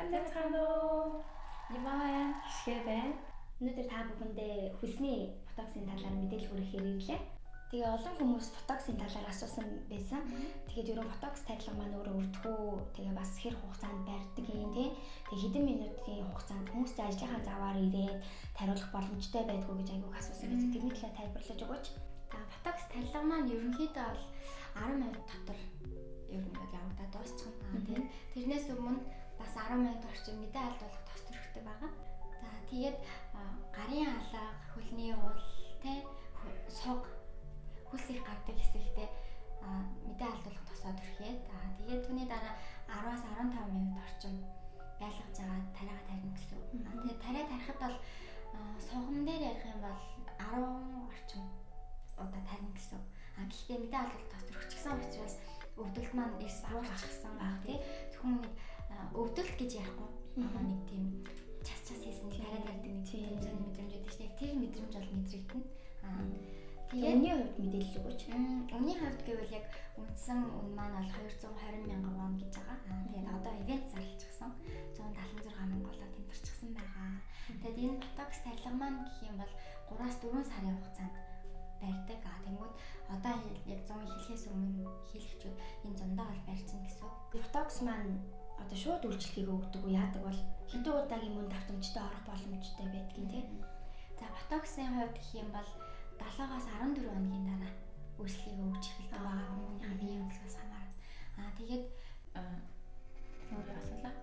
Сайн уу? Ямаа Хэшгээ байна. өнөөдөр та бүхэндээ хүсний ботоксын талаар мэдээлэл хүргэхээр ирлээ. Тэгээ олон хүмүүс ботоксын талаар асуусан байсан. Тэгээд ерөн ботокс тарилга маань өөрөө өртгөө, тэгээ бас хэр хугацаанд барьдаг юм тий. Тэгээ хэдэн минутын хугацаанд хүмүүс ажлынхаа заваар ирээд тариулах боломжтой байдгүй гэж айгүйх асуусан байсан. Тэрний талаар тайлбарлаж өгөөч. За ботокс тарилга маань ерөнхийдөө бол 10 минут дотор ер нь явагдаад дуусчихна. Тэгээд тэрнээс өмнө бас 10 минут орчим мэдээ алдуулах тос төрөхтэй байгаа. За тэгээд гарын алга, хөлний уул, суг, хөлс их гардаг хэсэгтээ мэдээ алдуулах тосоо төрхээ. За тэгээд түүний дараа 10-аас 15 минут орчим байлгаж байгаа тариагаа тарина гэсэн үг. Тэгээд тариа тарихад бол суган дээр ярих юм бол 10 орчим удаа тарина гэсэн үг. Гэхдээ мэдээ алдуулах тос төрчихсөн учраас өвдөлт маань эрс буурчихсан баг тий. Зөвхөн нэг өвдөлт гэж ярихгүй. Нэг тийм час хийсэн тариа тарьдаг нэг тийм мэдрэмж байдаг шнэ. Тэр мэдрэмж бол мэдрэгдэнэ. Тэгээ үнийн хувьд мэдээлэл өгөөч. Үнийн хувьд гэвэл яг үндсэн үн маань бол 220 мянган вон гэж байгаа. Тэгээд одоо ивент зарлчихсан 176 мянгаолоо тэмдэрчихсэн байгаа. Тэгээд энэ ботокс тарилга маань гэх юм бол 3-аас 4 сарын хугацаанд барьдаг. Тэнгүүд одоо яг 100 эхлэхээс өмнө хийлэгчүүд энэ зундаа бол барьчихна гэсэн үг. Ботокс маань одоо шууд үйлчлэгийг өгдөг үү яадаг бол хэдэн удаагийн мөн давтамжтай орох боломжтой байдгийг тий. За ботоксын хувьд гэх юм бол 7-аас 14 хоногийн дараа үйлчлэгийг өгч эхэлдэг байгаа. Хүмүүний биеийн өнцгөөс хамаарат. Тэгээд Өөрөө асуулаа.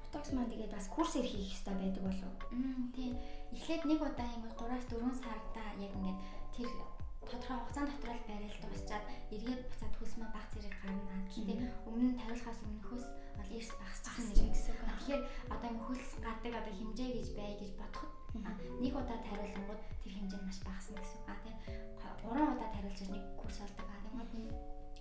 Ботокс маань тэгээд бас курсээр хийх хэрэгтэй байдаг болов уу? Тийм. Эхлээд нэг удаа ингэ 3-аас 4 сарда яг ингээд тэр тодорхой хугацаанд дотор л барайл дуусчаад эргээд буцаад хөлс маань баг зэрэг гарна. Гэхдээ өмнө нь тариулахаас өмнөхөөс бол эрс багасчихсан гэсэн үг. Тэгэхээр одоо ингэ хөлс гардаг одоо хэмжээ гэж бай гэж бодоход нэг удаа тариулангууд тэр хэмжээ нь маш багасна гэсэн үг. Тийм 3 удаа тариулж нэг курс болдог. Тэгмээд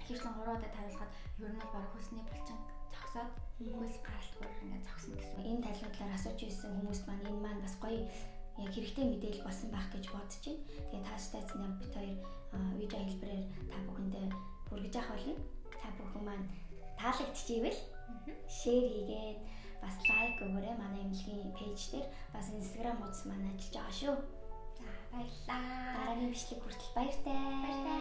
ихэрсэн 3 удаа тариулахад ер нь бол баг хөлсний булчин зогсоод хөлс гаралтгүй ингээд зогсно гэсэн үг. Энэ талаар асууж ирсэн хүмүүст маань энэ маань бас гоё яг хэрэгтэй мэдээлэл болсон байх гэж бодож байна. Тэгээ тааштай цэцэн бит хоёр видео хэлбэрээр та бүхэндээ хүргэж авах болно. Та бүхэн маань таалагдчихвэл шеэр хийгээд бас лайк өгөөрэй. Манай эмнэлгийн пэйж дээр бас Instagram хуудас маань ажиллаж байгаа шүү. За баярлалаа. Дараагийн бичлэг хүртэл баяртай. Баяртай.